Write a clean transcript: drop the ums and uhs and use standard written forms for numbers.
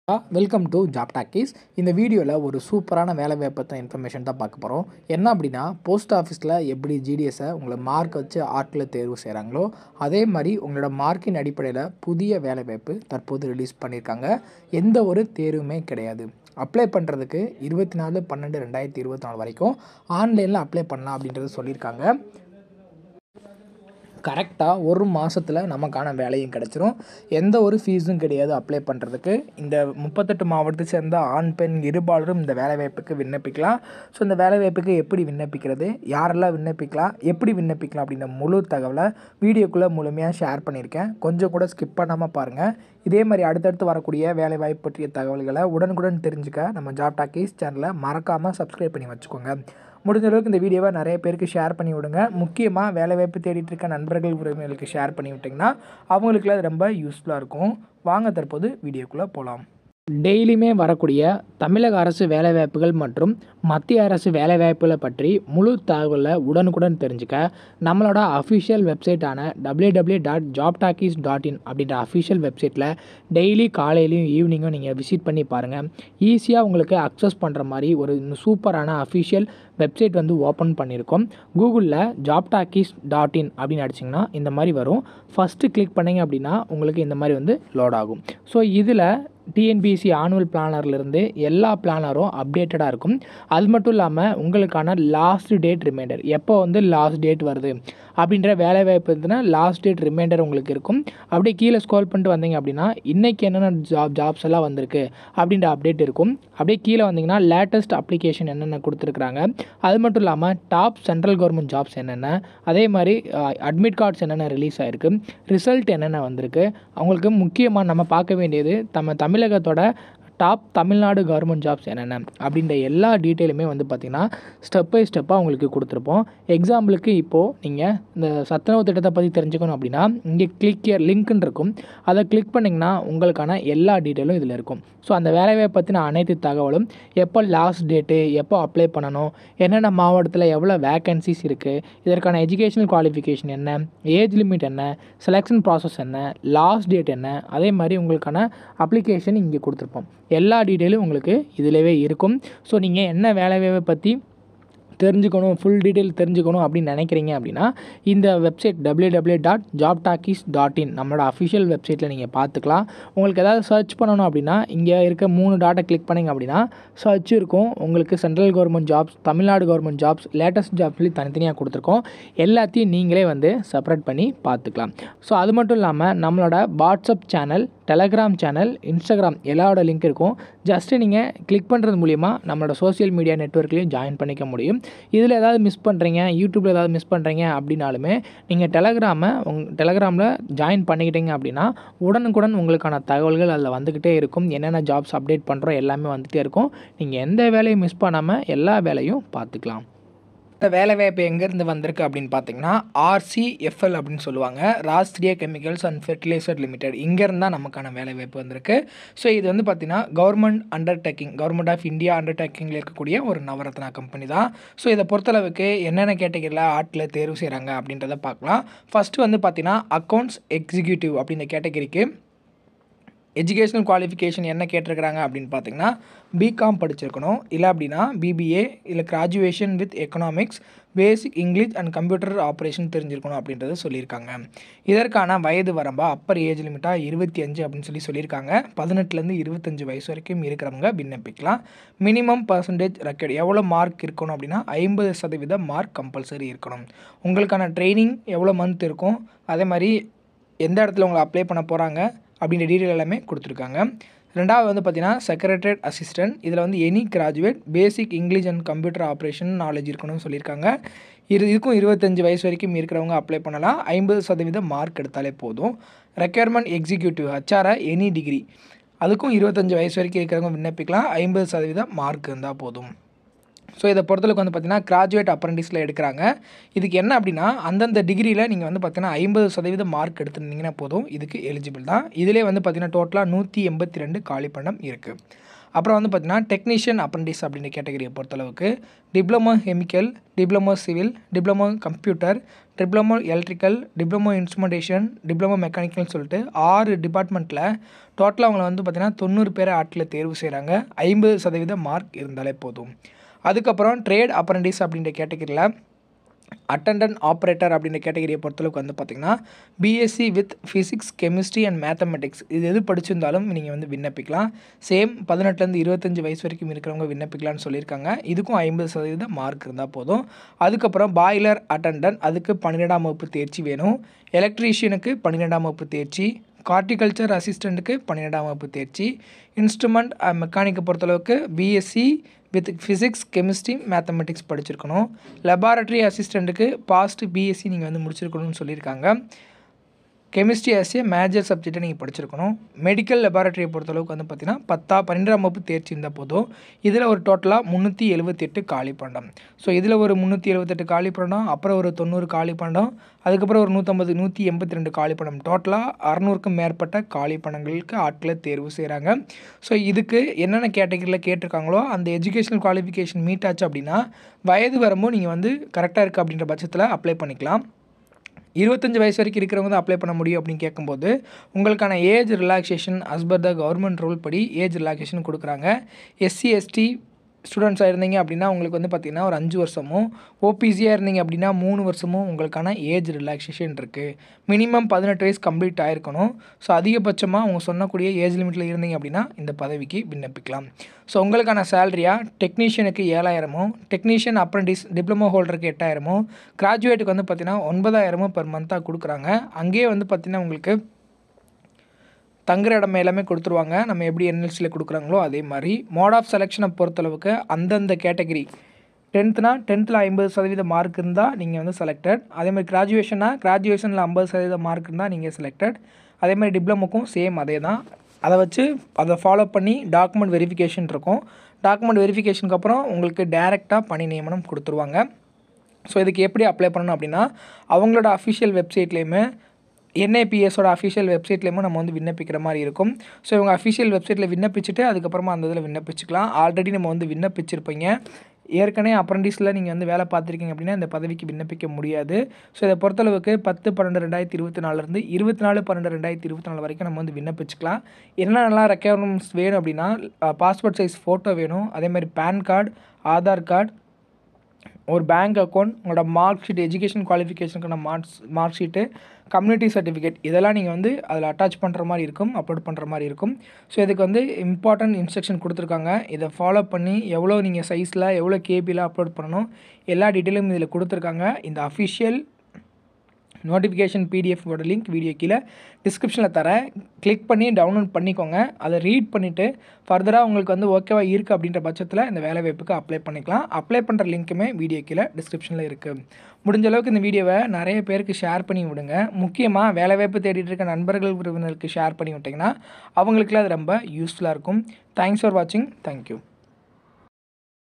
Welcome to job talkies. இந்த வீடியோவில் ஒரு சூப்பரான வேலை வாய்ப்பு இன்ஃபர்மேஷன் தான் பார்க்க போகிறோம். என்ன அப்படின்னா, போஸ்ட் ஆஃபீஸில் எப்படி ஜிடிஎஸை உங்களை மார்க் வச்சு ஆட்களை தேர்வு செய்கிறாங்களோ அதே மாதிரி உங்களோட மார்க்கின் அடிப்படையில் புதிய வேலை வாய்ப்பு தற்போது ரிலீஸ் பண்ணியிருக்காங்க. எந்த ஒரு தேர்வுமே கிடையாது. அப்ளை பண்ணுறதுக்கு 24/12/2024 வரைக்கும் ஆன்லைனில் அப்ளை பண்ணலாம் அப்படின்றது சொல்லியிருக்காங்க. கரெக்டாக ஒரு மாதத்தில் நமக்கான வேலையும் கிடச்சிரும். எந்த ஒரு ஃபீஸும் கிடையாது அப்ளை பண்ணுறதுக்கு. இந்த 38 மாவட்டத்தை சேர்ந்த ஆண் பெண் இருபாலரும் இந்த வேலைவாய்ப்புக்கு விண்ணப்பிக்கலாம். ஸோ இந்த வேலைவாய்ப்புக்கு எப்படி விண்ணப்பிக்கிறது, யாரெல்லாம் விண்ணப்பிக்கலாம், எப்படி விண்ணப்பிக்கலாம் அப்படின்ற முழு தகவலை வீடியோக்குள்ளே முழுமையாக ஷேர் பண்ணியிருக்கேன். கொஞ்சம் கூட ஸ்கிப் பண்ணாமல் பாருங்கள். இதே மாதிரி அடுத்தடுத்து வரக்கூடிய வேலைவாய்ப்பு பற்றிய தகவல்களை உடனுக்குடன் தெரிஞ்சுக்க நம்ம ஜாப் டாக்கீஸ் சேனலை மறக்காமல் சப்ஸ்கிரைப் பண்ணி வச்சுக்கோங்க. முடிஞ்ச அளவுக்கு இந்த வீடியோவை நிறைய பேருக்கு ஷேர் பண்ணி விடுங்க. முக்கியமாக வேலைவாய்ப்பு தேடிட்டு இருக்க நண்பர்கள் உறவினர்களுக்கு ஷேர் பண்ணி விட்டிங்கன்னா அவங்களுக்குலாம் அது ரொம்ப யூஸ்ஃபுல்லாக இருக்கும். வாங்க தற்போது வீடியோக்குள்ளே போகலாம். டெய்லியுமே வரக்கூடிய தமிழக அரசு வேலைவாய்ப்புகள் மற்றும் மத்திய அரசு வேலைவாய்ப்புகளை பற்றி முழு தகவலை உடனுக்குடன் தெரிஞ்சுக்க நம்மளோட அஃபிஷியல் வெப்சைட்டான www.jobtalkies.in அப்படின்ற அஃபிஷியல் வெப்சைட்டில் டெய்லி காலையிலையும் ஈவினிங்கும் நீங்கள் விசிட் பண்ணி பாருங்கள். ஈஸியாக உங்களுக்கு அக்சஸ் பண்ணுற மாதிரி ஒரு சூப்பரான அஃபிஷியல் வெப்சைட் ஓப்பன் பண்ணியிருக்கோம். கூகுளில் jobtalkies.in அப்படின்னு அடிச்சிங்கன்னா இந்த மாதிரி வரும். ஃபஸ்ட்டு கிளிக் பண்ணிங்க அப்படின்னா உங்களுக்கு இந்த மாதிரி லோட் ஆகும். ஸோ இதில் டிஎன்பிஎஸ்சி ஆனுவல் பிளானர்லேருந்து எல்லா பிளானரும் அப்டேட்டடாக இருக்கும். அது மட்டும் இல்லாமல் உங்களுக்கான லாஸ்ட் டேட் ரிமைண்டர், எப்போ லாஸ்ட் டேட் வருது அப்படின்ற வேலைவாய்ப்பு இருந்துன்னா லாஸ்ட் டேட் ரிமைண்டர் உங்களுக்கு இருக்கும். அப்படியே கீழே ஸ்க்ரோல் பண்ணிட்டு வந்தீங்க அப்படின்னா இன்றைக்கி என்னென்ன ஜாப்ஸ் எல்லாம் வந்திருக்கு அப்படின்ற அப்டேட் இருக்கும். அப்படியே கீழே வந்தீங்கன்னா லேட்டஸ்ட் அப்ளிகேஷன் என்னென்ன கொடுத்துருக்குறாங்க, அது மட்டும் இல்லாமல் டாப் சென்ட்ரல் கவர்மெண்ட் ஜாப்ஸ் என்னென்ன, அதே மாதிரி அட்மிட் கார்ட்ஸ் என்னென்ன ரிலீஸ் ஆகிருக்கு, ரிசல்ட் என்னென்ன வந்திருக்கு. அவங்களுக்கு முக்கியமாக நம்ம பார்க்க வேண்டியது தமிழகத்தோட டாப் தமிழ்நாடு கவர்மெண்ட் ஜாப்ஸ் என்னென்ன அப்படின்ற எல்லா டீட்டெயிலுமே பார்த்திங்கன்னா ஸ்டெப் பை ஸ்டெப்பாக உங்களுக்கு கொடுத்துருப்போம். எக்ஸாம்பிளுக்கு இப்போது நீங்கள் இந்த சத்துணவு திட்டத்தை பற்றி தெரிஞ்சுக்கணும் அப்படின்னா இங்கே கிளிக் லிங்க்னு இருக்கும். அதை கிளிக் பண்ணிங்கன்னா உங்களுக்கான எல்லா டீட்டெயிலும் இதில் இருக்கும். ஸோ அந்த வேலைவாய்ப்பை பற்றின அனைத்து தகவலும், எப்போ லாஸ்ட் டேட்டு, எப்போ அப்ளை பண்ணணும், என்னென்ன மாவட்டத்தில் எவ்வளோ வேக்கன்சிஸ் இருக்குது, இதற்கான எஜுகேஷனல் குவாலிஃபிகேஷன் என்ன, ஏஜ் லிமிட் என்ன, செலெக்ஷன் ப்ராசஸ் என்ன, லாஸ்ட் டேட் என்ன, அதே மாதிரி உங்களுக்கான அப்ளிகேஷன் இங்கே கொடுத்துருப்போம். எல்லா டீட்டெயிலும் உங்களுக்கு இதிலவே இருக்கும். ஸோ நீங்கள் என்ன வேலைவாய்ப்பை பற்றி தெரிஞ்சுக்கணும், ஃபுல் டீட்டெயில் தெரிஞ்சுக்கணும் அப்படின்னு நினைக்கிறீங்க அப்படின்னா இந்த வெப்சைட் www.jobtalkies.in நம்மளோட அஃபிஷியல் வெப்சைட்டில் நீங்கள் பார்த்துக்கலாம். உங்களுக்கு ஏதாவது சர்ச் பண்ணணும் அப்படின்னா இங்கே இருக்க 3 டாட்டை கிளிக் பண்ணிங்க அப்படின்னா சர்ச் இருக்கும். உங்களுக்கு central government jobs, Tamil Nadu government jobs, latest jobs சொல்லி தனித்தனியாக கொடுத்துருக்கோம். எல்லாத்தையும் நீங்களே செப்பரேட் பண்ணி பார்த்துக்கலாம். ஸோ அது மட்டும் இல்லாமல் நம்மளோட WhatsApp channel, Telegram channel, Instagram எல்லாரோட லிங்க் இருக்கும். ஜஸ்ட்டு நீங்கள் கிளிக் பண்ணுறது மூலிமா நம்மளோட சோஷியல் மீடியா நெட்வொர்க்லேயும் ஜாயின் பண்ணிக்க முடியும். இதில் ஏதாவது மிஸ் பண்ணுறீங்க, யூடியூப்பில் ஏதாவது மிஸ் பண்ணுறீங்க அப்படின்னாலுமே நீங்கள் டெலகிராமில் ஜாயின் பண்ணிக்கிட்டீங்க அப்படின்னா உடனுக்குடன் உங்களுக்கான தகவல்கள் அதில் வந்துக்கிட்டே இருக்கும். என்னென்ன ஜாப்ஸ் அப்டேட் பண்ணுறோம் எல்லாமே வந்துகிட்டே இருக்கும். நீங்கள் எந்த வேலையும் மிஸ் பண்ணாமல் எல்லா வேலையும் பார்த்துக்கலாம். இந்த வேலைவாய்ப்பு எங்கேருந்து வந்திருக்கு அப்படின்னு பார்த்தீங்கன்னா RCFL அப்படின்னு சொல்லுவாங்க, Rashtriya chemicals and fertilizer limited. இங்கேருந்து தான் நமக்கான வேலைவாய்ப்பு வந்திருக்கு. ஸோ இது பார்த்தீங்கன்னா கவர்மெண்ட் ஆஃப் இந்தியா அண்டர்டேக்கிங்கில் இருக்கக்கூடிய ஒரு நவரத்னா கம்பெனி தான். ஸோ இதை பொறுத்தளவுக்கு என்னென்ன கேட்டகரியில் ஆட்களை தேர்வு செய்கிறாங்க அப்படின்றத பார்க்கலாம். ஃபஸ்ட்டு பார்த்தீங்கன்னா அக்கௌண்ட்ஸ் எக்ஸிக்யூட்டிவ் அப்படின்ற கேட்டகரிக்கு எஜுகேஷனல் குவாலிஃபிகேஷன் என்ன கேட்டிருக்கிறாங்க அப்படின்னு பார்த்தீங்கன்னா பிகாம் படிச்சிருக்கணும், இல்லை அப்படின்னா பிபிஏ இல்லை graduation with economics, basic English and computer operation தெரிஞ்சிருக்கணும் அப்படின்றத சொல்லியிருக்காங்க. இதற்கான வயது வரம்பா அப்பர் ஏஜ் லிமிட்டாக 25 அப்படின்னு சொல்லியிருக்காங்க. 18லேருந்து 25 வயசு வரைக்கும் இருக்கிறவங்க விண்ணப்பிக்கலாம். மினிமம் பர்சன்டேஜ் ரெக்கார்டு எவ்வளோ மார்க் இருக்கணும் அப்படின்னா 50% மார்க் கம்பல்சரி இருக்கணும். உங்களுக்கான ட்ரைனிங் எவ்வளோ மந்த் இருக்கும், அதே மாதிரி எந்த இடத்துல உங்களை அப்ளை பண்ண போகிறாங்க அப்படின்ற டீட்டெயில் எல்லாமே கொடுத்துருக்காங்க. ரெண்டாவது பார்த்தீங்கன்னா செக்ரட்டரியேட் அசிஸ்டன்ட். இதில் any graduate basic English and computer operation knowledge இருக்கணும்னு சொல்லியிருக்காங்க. இதுக்கும் 25 வயசு வரைக்கும் இருக்கிறவங்க அப்ளை பண்ணலாம். 50% மார்க் எடுத்தாலே போதும். Requirement executive HR any degree, அதுக்கும் 25 வயசு வரைக்கும் இருக்கிறவங்க விண்ணப்பிக்கலாம். 50% மார்க் இருந்தால் போதும். ஸோ இதை பொறுத்தளவுக்கு பார்த்தீங்கன்னா கிராஜுவேட் அப்ரெண்டிஸில் எடுக்கிறாங்க. இதுக்கு என்ன அப்படின்னா அந்தந்த டிகிரியில் நீங்கள் பார்த்தீங்கன்னா 50% மார்க் எடுத்துருந்தீங்கன்னா போதும், இதுக்கு எலிஜிபிள் தான். இதிலே பார்த்தீங்கன்னா டோட்டலாக 182 காலி பணம் இருக்குது. அப்புறம் வந்து பார்த்திங்கன்னா டெக்னீஷியன் அப்ரண்டிஸ் அப்படின்ற கேட்டகரியை பொறுத்தளவுக்கு diploma chemical, diploma civil, diploma computer, diploma electrical, diploma instrumentation, diploma மெக்கானிக்கல்னு சொல்லிட்டு 6 டிபார்ட்மெண்ட்டில் டோட்டலாக அவங்கள வந்து பார்த்திங்கன்னா 90 பேரை ஆட்களை தேர்வு செய்கிறாங்க. 50% மார்க் இருந்தாலே போதும். அதுக்கப்புறம் ட்ரேட் அப்ரண்டிஸ் அப்படின்ற கேட்டகரியில் அட்டெண்டன்ட் ஆப்ரேட்டர் அப்படின்ற கேட்டகரியை பொறுத்தளவுக்கு வந்து பார்த்திங்கன்னா BSc with physics, chemistry and mathematics இது எது படிச்சிருந்தாலும் நீங்கள் வந்து விண்ணப்பிக்கலாம். சேம் 18லேருந்து 25 வயசு வரைக்கும் இருக்கிறவங்க விண்ணப்பிக்கலாம்னு சொல்லியிருக்காங்க. இதுக்கும் 50% மார்க் இருந்தால் போதும். அதுக்கப்புறம் பாய்லர் அட்டெண்டன்ட் அதுக்கு 12ஆம் வகுப்பு தேர்ச்சி வேணும். எலக்ட்ரீஷியனுக்கு 12ஆம் வகுப்பு தேர்ச்சி, ஹார்டிகல்ச்சர் அசிஸ்டண்ட்டுக்கு 12ஆம் வகுப்பு தேர்ச்சி, இன்ஸ்ட்ருமெண்ட் மெக்கானிக்கை பொறுத்தளவுக்கு BSc with physics, chemistry, mathematics படிச்சிருக்கணும். லெபார்ட்டரி அசிஸ்டண்ட்டுக்கு பாஸ்ட் பிஎஸ்சி நீங்கள் வந்து முடிச்சிருக்கணும்னு சொல்லியிருக்காங்க. கெமிஸ்ட்ரி ஆஸ் ஏ மேஜர் சப்ஜெக்டை நீங்கள் படிச்சிருக்கணும். மெடிக்கல் லெபார்ட்டரியை பொறுத்தளவுக்கு வந்து பார்த்திங்கன்னா 12ஆம் வகுப்பு தேர்ச்சி இருந்தால் போதும். இதில் ஒரு டோட்டலாக 378 காலி பண்டம். ஸோ இதில் ஒரு 378 காலி பண்டம், அப்புறம் ஒரு 90 காலி பண்டம், அதுக்கப்புறம் ஒரு 182 காலி பண்டம், டோட்டலாக 600க்கும் மேற்பட்ட காலி பண்டங்களுக்கு ஆட்களை தேர்வு செய்கிறாங்க. ஸோ இதுக்கு என்னென்ன கேட்டகரியில் கேட்டிருக்காங்களோ அந்த எஜுகேஷனல் குவாலிஃபிகேஷன் மீட் ஆச்சு அப்படின்னா வயது வரம்போ நீங்கள் வந்து கரெக்டாக இருக்குது அப்படின்ற பட்சத்தில் அப்ளை பண்ணிக்கலாம். 25 வயசு வரைக்கும் இருக்கிறவங்க தான் அப்ளை பண்ண முடியும் அப்படின்னு கேட்கும்போது உங்களுக்கான age relaxation as per the government rule படி ஏஜ் ரிலாக்ஸேஷன் கொடுக்குறாங்க. எஸ்சி எஸ்டி ஸ்டூடெண்ட்ஸாக இருந்தீங்க அப்படின்னா உங்களுக்கு வந்து பார்த்திங்கன்னா ஒரு 5 வருஷமும், ஓபிசியாக இருந்தீங்க அப்படின்னா 3 வருஷமும் உங்களுக்கான ஏஜ் ரிலாக்ஸேஷன் இருக்குது. மினிமம் 18 வயசு கம்ப்ளீட் ஆகிருக்கணும். ஸோ அதிகபட்சமாக அவங்க சொன்னக்கூடிய ஏஜ் லிமிட்டில் இருந்தீங்க அப்படின்னா இந்த பதவிக்கு விண்ணப்பிக்கலாம். ஸோ உங்களுக்கான சேலரியாக டெக்னீஷியனுக்கு 7,000, டெக்னீஷியன் அப்ரண்டிஸ் டிப்ளமோ ஹோல்டருக்கு 8,000, கிராஜுவேட்டுக்கு வந்து பார்த்திங்கன்னா 9,000 பெர் மந்த்தாக கொடுக்குறாங்க. அங்கேயே வந்து பார்த்திங்கன்னா உங்களுக்கு தங்குற இடம் எல்லாமே கொடுத்துருவாங்க. நம்ம எப்படி என்எல்சியில் கொடுக்குறாங்களோ அதே மாதிரி. மோட் ஆஃப் செலெக்ஷனை பொறுத்தளவுக்கு அந்தந்த கேட்டகரி 10th 50% மார்க் இருந்தால் நீங்கள் வந்து செலக்டட். அதேமாதிரி கிராஜுவேஷனில் 50% மார்க் இருந்தால் நீங்கள் செலக்டட். அதேமாதிரி டிப்ளமோக்கும் சேம் அதே தான். அதை ஃபாலோ பண்ணி டாக்குமெண்ட் வெரிஃபிகேஷன் இருக்கும். டாக்குமெண்ட் வெரிஃபிகேஷனுக்கு அப்புறம் உங்களுக்கு டேரெக்டாக பணி நியமனம் கொடுத்துருவாங்க. ஸோ இதுக்கு எப்படி அப்ளை பண்ணணும் அப்படின்னா அவங்களோட அஃபிஷியல் வெப்சைட்லேயுமே என்ஐபிஎஸோட அஃபிஷியல் வெப்சைட்லேயுமே நம்ம வந்து விண்ணப்பிக்கிற மாதிரி இருக்கும். ஸோ இவங்க அஃபிஷியல் வெப்சைட்டில் விண்ணப்பிச்சுட்டு அதுக்கப்புறமா அந்த இதில் விண்ணப்பிச்சுக்கலாம். ஆல்ரெடி நம்ம வந்து விண்ணப்பிச்சிருப்பீங்க. ஏற்கனவே அப்ரண்டிஸில் நீங்கள் வந்து வேலை பார்த்துருக்கீங்க அப்படின்னா இந்த பதவிக்கு விண்ணப்பிக்க முடியாது. ஸோ இதை பொறுத்தளவுக்கு 10/12/2024 24/12/2024 வரைக்கும் நம்ம வந்து விண்ணப்பிச்சுக்கலாம். என்னென்னலாம் ரெக்யர்மெண்ட்ஸ் வேணும் அப்படின்னா பாஸ்போர்ட் சைஸ் ஃபோட்டோ வேணும். அதேமாதிரி பேன் கார்டு, ஆதார் கார்டு, ஒரு பேங்க் அக்கௌண்ட், உங்களோட மார்க் ஷீட், எஜுகேஷன் குவாலிஃபிகேஷனுக்கான மார்க் ஷீட்டு, கம்யூனிட்டி சர்டிஃபிகேட் இதெல்லாம் நீங்கள் வந்து அதில் அட்டாச் பண்ணுற மாதிரி இருக்கும், அப்லோட் பண்ணுற மாதிரி இருக்கும். ஸோ இதுக்கு வந்து இம்பார்ட்டன்ட் இன்ஸ்ட்ரக்ஷன் கொடுத்துருக்காங்க. இதை ஃபாலோ பண்ணி எவ்வளோ நீங்கள் சைஸில் எவ்வளோ கேபியில் அப்லோட் பண்ணணும் எல்லா டீட்டெயிலும் இதில் கொடுத்துருக்காங்க. இந்த அஃபிஷியல் நோட்டிஃபிகேஷன் பிடிஎஃபோட லிங்க் வீடியோ கீழே டிஸ்கிரிப்ஷனில் தரேன். கிளிக் பண்ணி டவுன்லோட் பண்ணிக்கோங்க. அதை ரீட் பண்ணிவிட்டு ஃபர்தராக உங்களுக்கு வந்து ஓகேவா இருக்குது அப்படின்ற பட்சத்தில் இந்த வேலைவாய்ப்புக்கு அப்ளை பண்ணிக்கலாம். அப்ளை பண்ணுற லிங்க்குமே வீடியோ கீழே டிஸ்கிரிப்ஷனில் இருக்குது. முடிஞ்ச அளவுக்கு இந்த வீடியோவை நிறைய பேருக்கு ஷேர் பண்ணி விடுங்க. முக்கியமாக வேலைவாய்ப்பு தேடிட்டு இருக்க நண்பர்கள் உறவினருக்கு ஷேர் பண்ணி விட்டிங்கன்னா அவங்களுக்குலாம் அது ரொம்ப யூஸ்ஃபுல்லாக இருக்கும். தேங்க்ஸ் ஃபார் வாட்சிங். தேங்க்யூ.